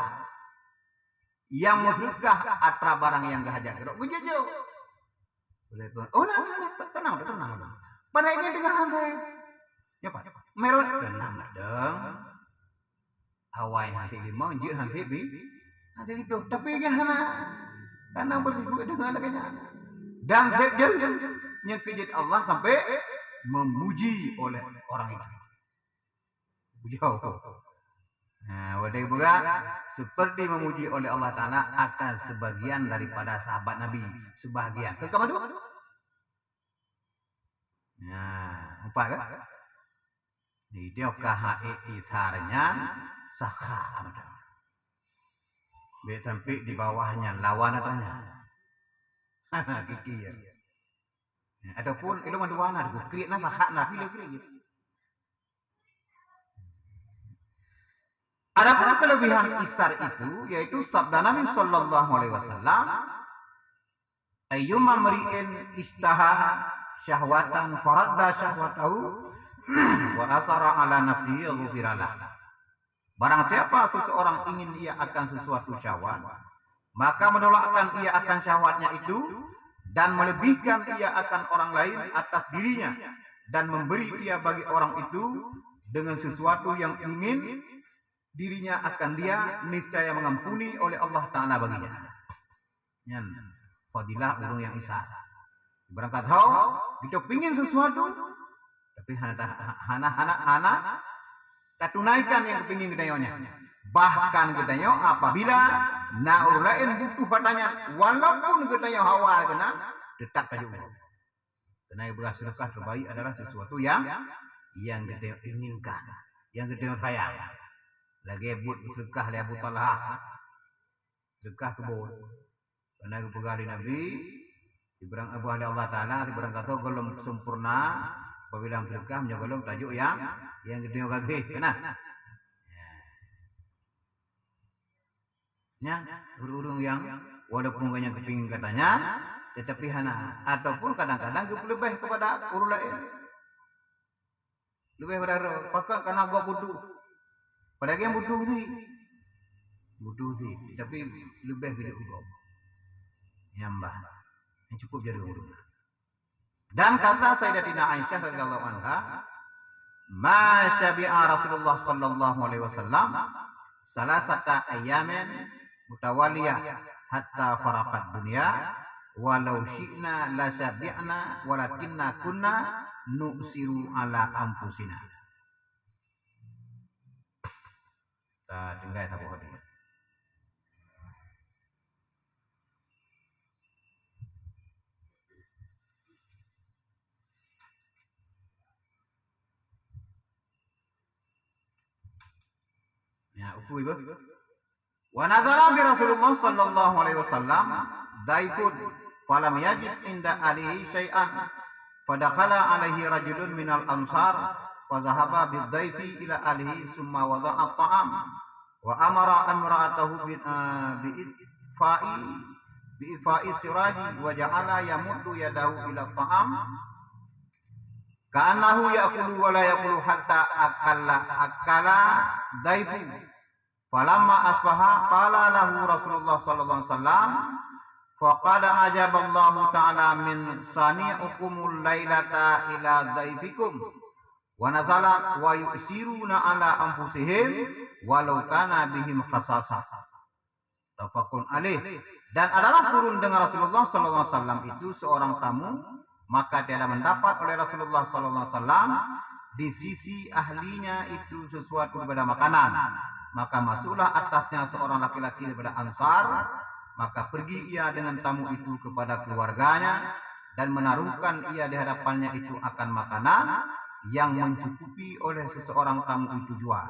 yang memfitnah atra barang yang gahajak gerok gujejo. Boleh tuan. Oh nah, tenang. Pada ini dengan hantai. Ya Pak. Merah tenang dong. Awai nanti lima, anjir nanti bi. Nanti itu. Tapi karena bersifat dengan laganya. Dan sejauhnya kejadian Allah sampai memuji oleh orang itu. Bujau. Nah, wadai juga seperti memuji oleh Allah Ta'ala akan sebagian daripada sahabat Nabi. Sebagian. Ke kamar dua? Nah, empat kan? Jadi dia KHE isarnya sakha. Be sampai di bawahnya lawan adanya. Kiki ya. Ataupun itu manduana ku kriet na sahak na pilih kriet. Adapun kelebihan isar itu yaitu sabda Nabi sallallahu alaihi wasallam, ayyuma mri'in istaha syahwatan faradda syahwatahu wa asara ala nafsihi ghufiralah. Barang siapa seseorang ingin ia akan sesuatu syahwat, maka menolakkan ia akan syahwatnya itu dan melebihkan ia akan orang lain atas dirinya dan memberi ia bagi orang itu dengan sesuatu yang ingin dirinya akan dia niscaya mengampuni oleh Allah Ta'ala baginya. Yan, fadilah urung yang isa. Berangkat kita pingin sesuatu, tapi hana tak tunaikan yang kepingin kedayonya. Bahkan kedayo apabila orang lain butuh padanya, walaupun kedayo hawa kena, tetap saja urung. Karena bersedekah terbaik adalah sesuatu yang kedayo inginkan, yang kedayo sayang. Lagi but sedekah li Abu Talha, sedekah kebun. Karena kepegali Nabi, diberang Abu Allah Ta'ala, diberang kata golong sempurna, apabila sedekah menjaga golong tajuk yang gede kaki, kena. Ya, urung yang walaupun banyak kepingin katanya, tetapi hana ataupun kadang-kadang lebih kepada urung lain. Lebih pada pakar karena gua butuh. Padahal yang butuh sih, tapi lebih gede juga. Nyambah, yang cukup jadi urung. Dan kata Sayyidatina Aisyah radhiyallahu anha, ma syabi'a Rasulullah sallallahu alaihi wasallam salasata ayamin mutawaliyah hatta faraqat dunya walau syi'na la syabi'na walakinna kunna nu'siru ala anfusina. Ta dengar tak boleh. Ya, uku ibu. Wa nazara bi Rasulullah sallallahu alaihi wasallam daifun falam yajid inda alihi syai'an fadakhala alaihi rajulun minal ansar wa zahaba bid daifi ila alihi summa wada'a ta'am wa amara amra'atahu bi ifa'i siraji wa ja'ala yamuddu yadahu ila ta'am ka'annahu ya'kulu wa la ya'kulu hatta akala daifu. Falamma asbaha qala lahu Rasulullah sallallahu alaihi wasallam faqad ajaballahu ta'ala min sani'ukumul lailata ila daifikum wa nazala wa yusiruna ala anfusihim walau kana bihim khasasah. Tafaqun alaih. Dan adalah turun dengan Rasulullah sallallahu alaihi wasallam itu seorang tamu, maka dia mendapat oleh Rasulullah sallallahu alaihi wasallam di sisi ahlinya itu sesuatu daripada makanan. Maka masuklah atasnya seorang laki-laki daripada Ansar, maka pergi ia dengan tamu itu kepada keluarganya dan menaruhkan ia di hadapannya itu akan makanan yang mencukupi oleh seseorang tamu itu jua.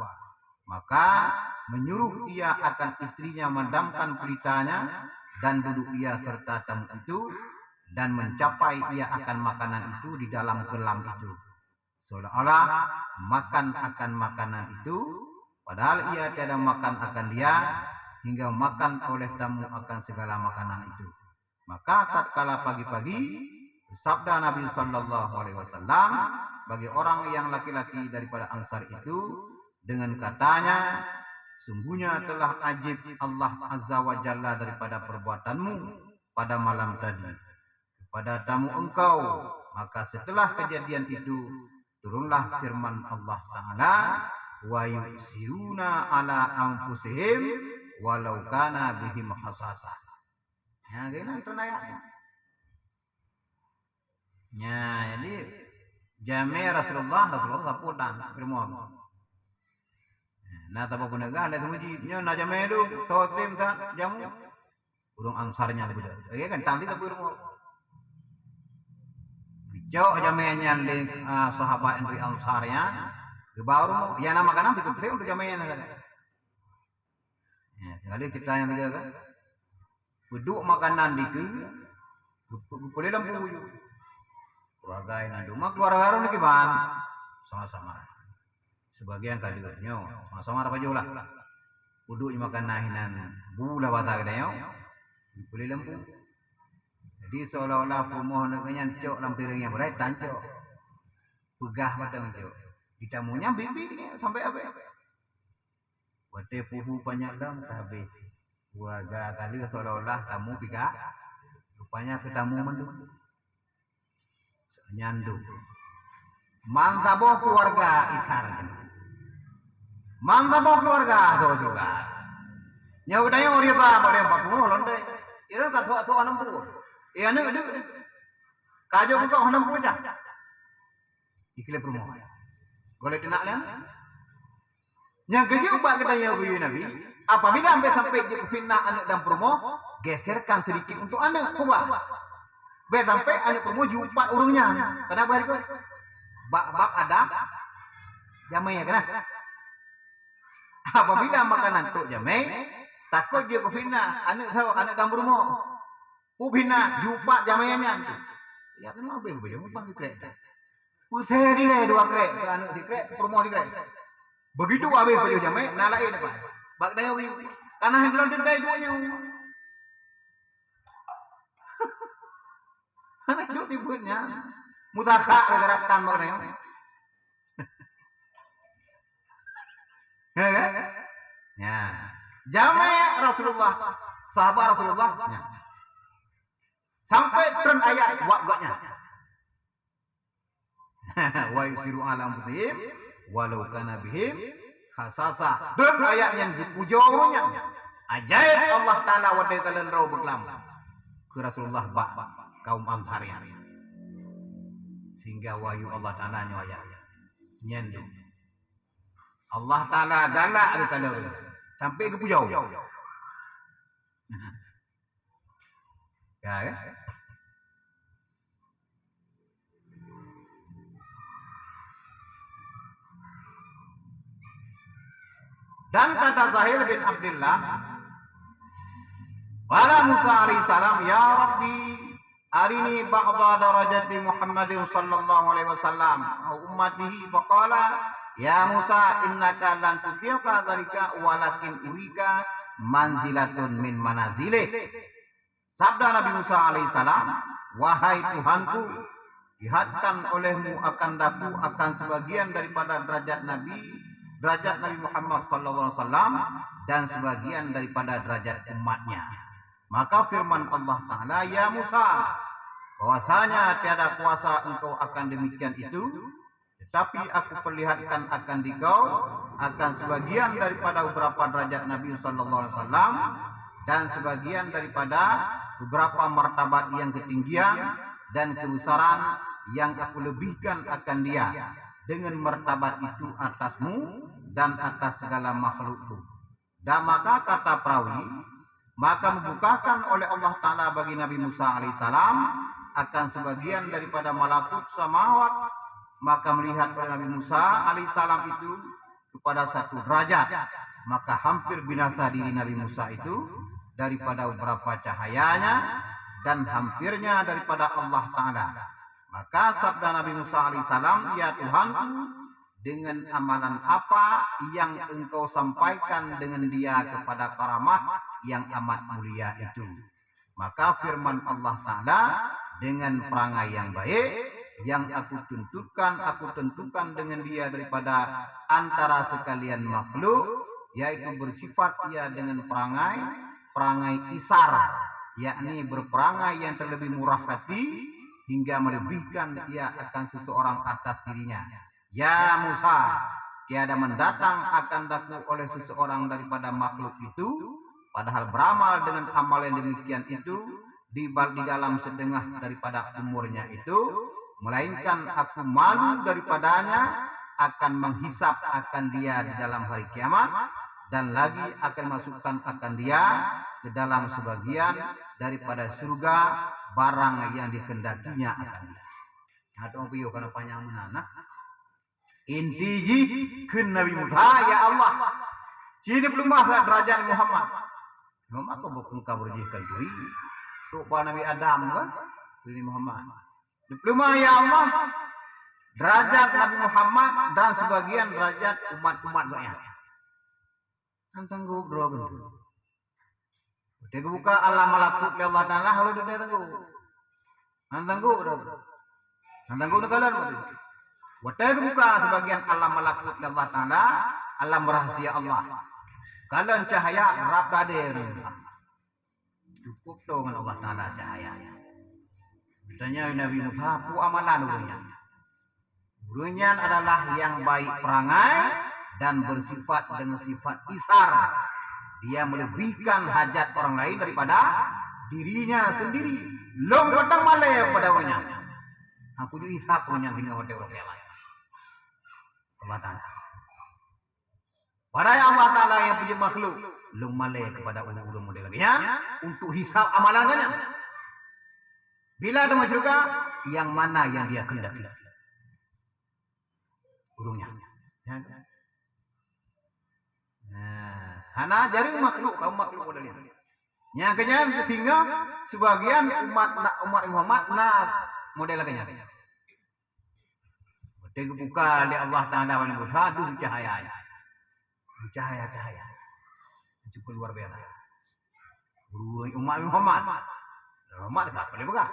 Maka menyuruh ia akan istrinya mendamkan pelitanya dan duduk ia serta tamu itu dan mencapai ia akan makanan itu di dalam gelam itu. Seolah-olah makan akan makanan itu, padahal ia tiada makan akan dia, hingga makan oleh tamu akan segala makanan itu. Maka tatkala pagi-pagi, sabda Nabi sallallahu alaihi wasallam bagi orang yang laki-laki daripada Ansar itu dengan katanya, sungguhnya telah ajib Allah Azza wa Jalla daripada perbuatanmu pada malam tadi kepada tamu engkau. Maka setelah kejadian itu turunlah firman Allah Ta'ala, wa yusiruna ala anfusihim walau kana bihim khasasah. Ya, gini itu ayatnya. Ya, jadi jami Rasulullah saputan firman. Nah, tapo penegahan ada semuji nyo na jami itu totrim tak jamu urung Ansarnya begitu. Ya kan tanti tapi urung jauh jaminya di sahabat dari Ansarnya ke baru ya nama kanan itu untuk jaminya. Ya, Ada cerita yang tiga kan? Duduk makanan di ke, boleh lampu. Keluarga yang ada, mak keluarga orang ni kiban, sama-sama. Sebagian kadirnya, sama-sama apa jual lah. Duduk makan nahinan, bula batang dia, boleh lampu. Jadi seolah-olah pemohon neganya cok lampu piringnya berat, tancok. Pegah macam cok. Ditamunya bibi sampai apa? Wate puhu banyak dong habis. Warga kali seolah-olah tamu pika. Rupanya ketamu mendu. Nyandu. Mangsaboh keluarga isar. Mangsaboh keluarga do juga. Nyawa daya ori ba pada 40 londe. Ira ka thua 60. Iya anu ada. Kajo buka 60 aja. Ikile promo. Golek tenak lan. Yang kerja ubah katanya Nabi, apabila sampai di fitnah anak dan promo, geserkan sedikit untuk anak kuba. Sampai anak promo jumpa urungnya. Kenapa itu? Bab ada jamai ya kena. Apabila makanan tu jamai, takut dia ke fitnah anak tahu anak dan promo. Ubina jumpa jamainya. Ya kenapa yang boleh mumpang dikrek. Usai dile dua krek, anak dikrek, promo dikrek. Begitu habis baju jamai, nalain apa? Bak daya wiu. Karena yang belum dendai duanya. Anak hidup tibutnya. Mutaka bergerakkan maknanya. Ya. Jamai Rasulullah, sahabat Rasulullah. Ya. Sampai turun ayat wakganya. Wa yusiru ala anfusihim walau kana bihim khasasa. Dan ayat yang dipujaunya. Ajaib Allah Ta'ala wa ta'ala rau berkelam. Ke Rasulullah kaum Ansar yang. Sehingga wahyu Allah Ta'ala nyoya. Nyendu. Allah Ta'ala galak ada ta'ala. Sampai ke pujau. Ya, ya. Dan kata Sahil bin Abdullah, wala Musa alaihissalam, ya Rabbi, arini ba'da darajati Muhammadin sallallahu alaihi wasallam, ummatihi faqala, ya Musa innaka lan tutiuka zalika walakin urika manzilatun min manazilih. Sabda Nabi Musa alaihissalam, wahai Tuhanku, lihatkan olehmu akan daku akan sebagian daripada derajat Nabi Muhammad sallallahu alaihi wasallam dan sebagian daripada derajat umatnya. Maka firman Allah Ta'ala, ya Musa, bahwasanya tiada kuasa engkau akan demikian itu, tetapi aku perlihatkan akan dikau akan sebagian daripada beberapa derajat Nabi sallallahu alaihi wasallam dan sebagian daripada beberapa martabat yang ketinggian dan kebesaran yang aku lebihkan akan dia dengan martabat itu atasmu dan atas segala makhlukku. Dan maka kata perawi, maka membukakan oleh Allah Ta'ala bagi Nabi Musa alaihissalam akan sebagian daripada malakut samawat, maka melihat oleh Nabi Musa alaihissalam itu kepada satu derajat, maka hampir binasa diri Nabi Musa itu daripada beberapa cahayanya dan hampirnya daripada Allah Ta'ala. Maka sabda Nabi Musa alaihissalam, ya Tuhanku, dengan amalan apa yang engkau sampaikan dengan dia kepada karamah yang amat mulia itu. Maka firman Allah Ta'ala, dengan perangai yang baik yang aku tentukan dengan dia daripada antara sekalian makhluk, yaitu bersifat ia dengan perangai isar, yakni berperangai yang terlebih murah hati hingga melebihkan ia akan seseorang atas dirinya. Ya Musa, tiada mendatang akan daku oleh seseorang daripada makhluk itu, padahal beramal dengan amal yang demikian itu di dalam setengah daripada umurnya itu, melainkan aku malu daripadanya, akan menghisap akan dia di dalam hari kiamat, dan lagi akan masukkan akan dia ke dalam sebagian daripada surga barang yang dikendakinya akan dia. Atau piyo kana panjang menana. Intiji ke Nabi Musa, ya Allah. Sini belum masuk derajat Muhammad. Maka bukan kabarjikan duri. Rupa Nabi Adam kan? Nabi Muhammad. Diploma ya Allah. Derajat Nabi Muhammad dan sebagian derajat umat-umat banyak. Antang goblok. Dia buka alam malakut Allah Ta'ala kalau dia tangguh. Antang goblok. Antang goblok kalian betul. Dia buka sebagian alam malakut Allah Ta'ala, alam rahasia Allah. Kalian cahaya rap dadir. Cukup tu dengan Allah Ta'ala cahaya. Tanya Nabi Musa, pu amalan urunya. Urunya adalah yang baik perangai dan bersifat dengan sifat isar. Dia melebihkan hajat orang lain daripada dirinya sendiri. Long batang malay pada orangnya. Aku juga isap punya tinggal pada orang lain. Allah Ta'ala. Pada Allah Ta'ala yang punya makhluk. Long malay kepada orang-orang model lagi. Ya? Untuk hisap amalannya. Bila ada masyarakat, yang mana yang dia kendaki. Burungnya. Ya, kan? Nah, hana jari makhluk, kaum makhluk modelnya. Yang kenyang sehingga sebagian umat Muhammad model kenyang. Dia buka oleh Allah Taala yang berhadu cahaya. Cahaya. Cukup luar biasa. Umat Muhammad. Muhammad tak boleh pegang.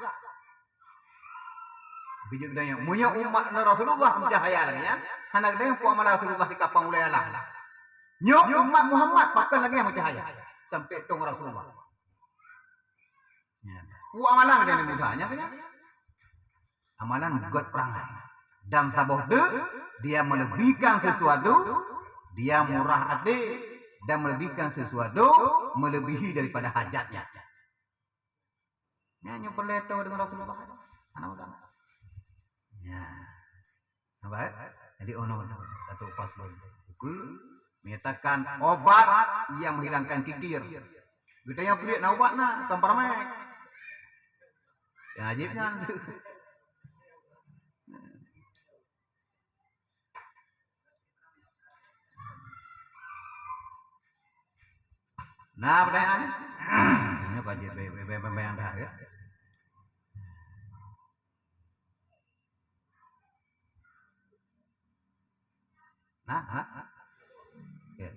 Bijak daya. Munya umat Rasulullah cahaya lagi ya. Anak dia puak malah Rasulullah si kapang mulai lah. Nyok umat Muhammad pakai lagi yang cahaya sampai tong Rasulullah. Ya. Puak malah dia mudahnya kan. Amalan god perangai. Dan saboh dia melebihkan sesuatu, dia murah hati dan melebihkan sesuatu melebihi daripada hajatnya. Nyanyi perleto dengan Rasulullah. Anak muda. Ya. Baik. Jadi ono satu pasal buku menyatakan obat yang menghilangkan kikir. Getanya pelit na obat na tampar mek. Ya ajibnya. Nah, pertanyaan. Ini wajib bayang dah ya. Nah. Ya.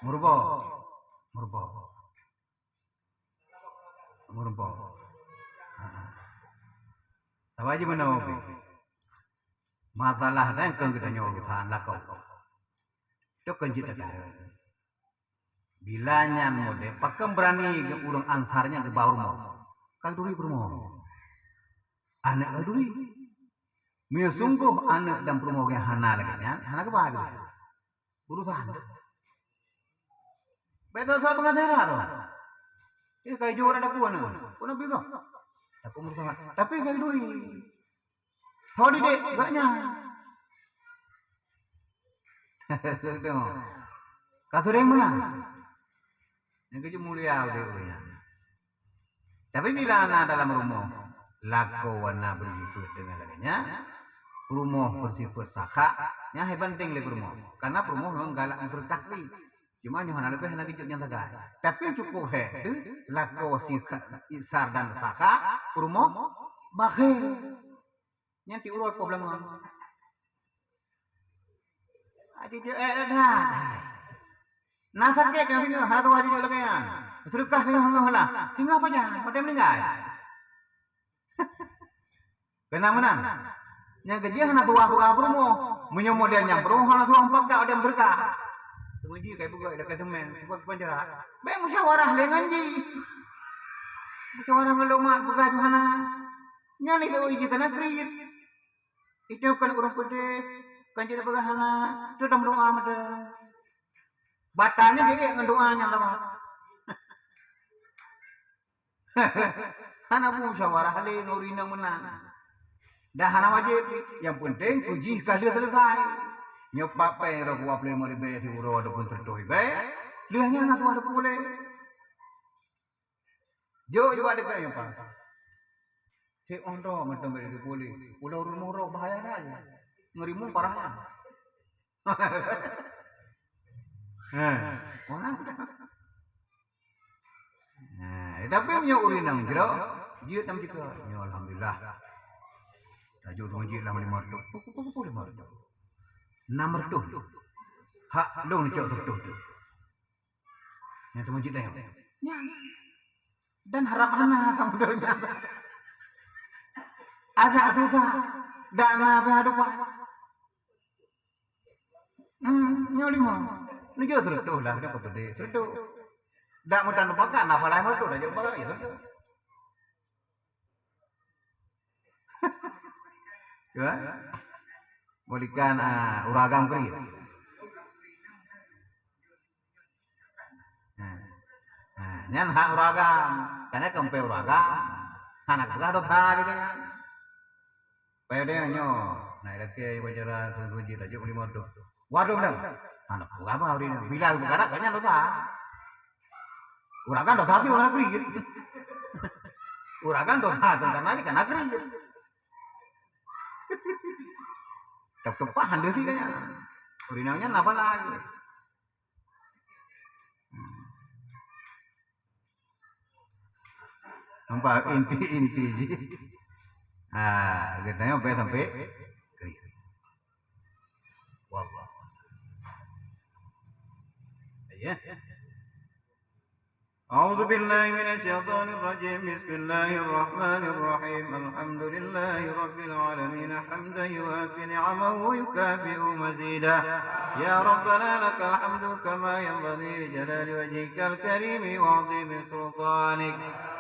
Murbo. Tahu aja mana obi. Masalah dan kan kita nyawa kita lakau. Itu kan kita kan. Bilanya mode, pakai berani ke urang ansarnya ke bawah rumah. Kau duri berumah. Anak kau duri. Mia sungguh anak dan berumah yang hana lagi ya. Hana ke bawah. Urusan. Betul satu ngajar lah. Ini kayak juara ada kuan. Kuan bigo. Aku berusaha. Tapi kayak duri. Tahu di dek, gaknya. Tengok. Kasur yang mana? Yang kerja mulia udah. Tapi bila anak dalam rumah, lako warna bersifat dengan lainnya, rumah bersifat sakha, yang penting le rumah. Karena rumah memang galak berkah ni. Cuma yang hana lebih hana kejut yang tegak. Tapi cukup lako isar dan sakha, rumah bakhil. Yang tiurut problem. Adik je dah. Nah sakit yang tinggal, hal tu wajib lagi kan. Sedekah tinggal lah. Tinggal apa jangan, pada meninggal. Kenapa menang? Yang kerja hana tua buka promo, punya model yang promo hana tua empat kau ada berkah. Semua dia kayak buka dekat semen, buat penjara. Baik musyawarah dengan ji. Musyawarah ngelomat buka hana. Nyali tu iji kena krit. Itu kan orang pede, kan jadi buka hana. Itu dalam doa ada. Batanya dia ngedoanya lah. Hana pun musyawarah hale nurina menang. Dah hana wajib. Yang penting uji kali selesai. Nyopak pe ro kuap le mari be ti uro ada pun tertoi be. Liahnya anak tu ada boleh. Jo juga ada kayak apa? Si ondo macam beri boleh. Udah urun moro bahaya aja. Ngerimu parah. Mana? Tapi punya urin nang jero. Jiut nam jika. Ya alhamdulillah. Tajuk tu majid lah 5 tu. Pukul 5 tu. 6 tu. Hak dong cok tu. Yang tu majid dah. Ya. Dan harap anak kamu donya. Agak susah. Dan apa ada pak? Nyoli mau. Nuju serutuh lah, dia kepede. Serutuh. Dak mau tanpa pakai, nafas lain tu dah jumpa lagi serutuh. Ya? Bolikan uragam kering. Nyan hak uragam, karena kempe uragam. Anak juga ada thali kan. Pede nyo, nah lagi wajar tujuh tajuk 5 tu. Waduh dah. Anak gua apa hari ni? Bila bergerak kayaknya lo tak. Uragan dosa sih orang kering. Uragan dosa tentang aja kena kering. Tepahan deh sih kayaknya. Urinangnya apa lagi? Nampak inti je. Katanya sampai kering. Wallah. Ya. أعوذ بالله من الشيطان الرجيم بسم الله الرحمن الرحيم الحمد لله رب العالمين حمدا يوافي نعمه ويكافئ مزيدا يا ربنا لك الحمد كما ينبغي لجلال وجهك الكريم وعظيم سلطانك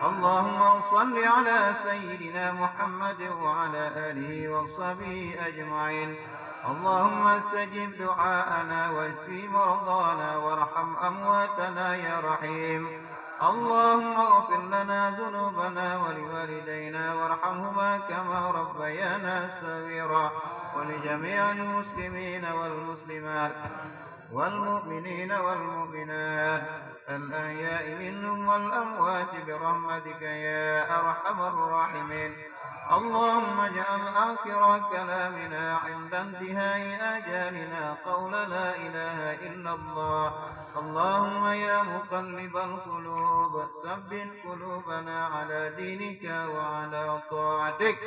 اللهم صل على سيدنا محمد وعلى آله وصحبه أجمعين اللهم استجب دعاءنا واشف مرضانا وارحم أمواتنا يا رحيم اللهم اغفر لنا ذنوبنا ولوالدينا وارحمهما كما ربيانا صغيرا ولجميع المسلمين والمسلمات والمؤمنين والمؤمنات الأحياء منهم والأموات برحمتك يا أرحم الراحمين اللهم اجعل آخر كلامنا عند انتهاء آجالنا قول لا إله إلا الله اللهم يا مقلب القلوب ثبت قلوبنا على دينك وعلى طاعتك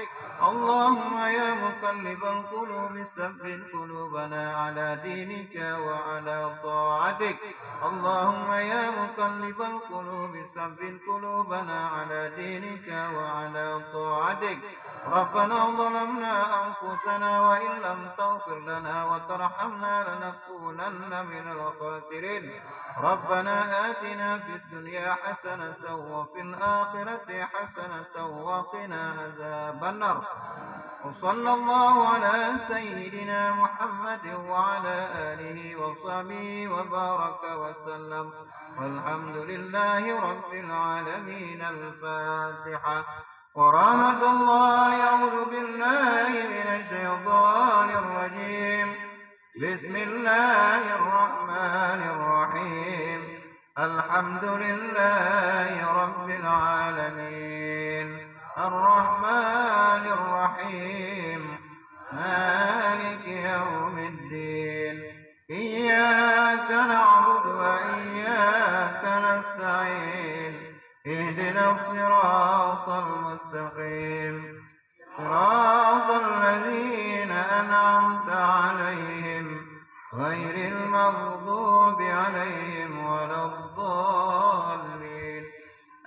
اللهم يا مقلب القلوب ثبت قلوبنا على دينك وعلى طاعتك اللهم يا مقلب القلوب ثبت قلوبنا على دينك وعلى طاعتك ربنا ظلمنا أنفسنا وإن لم تغفر لنا وترحمنا لنكونن من الخاسرين ربنا آتنا في الدنيا حسنة وفي الآخرة حسنة وقنا عذاب النار وصلى الله على سيدنا محمد وعلى آله وصحبه وبارك وسلم والحمد لله رب العالمين الفاتحة ورحمة الله أعوذ بالله من الشيطان الرجيم بسم الله الرحمن الرحيم الحمد لله رب العالمين الرحمن الرحيم مالك يوم الدين إياك نعبد وإياك نستعين اهدنا الصراط المستقيم صراط الذين أنعمت عليهم غير المغضوب عليهم ولا الضالين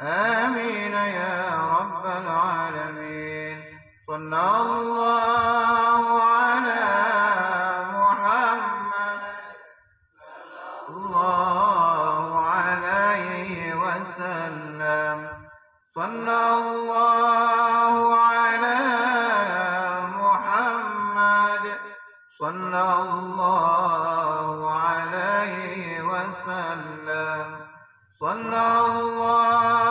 آمين يا رب العالمين صلى الله على محمد الله عليه وسلم صلى الله على محمد صلى الله عليه وسلم صلى الله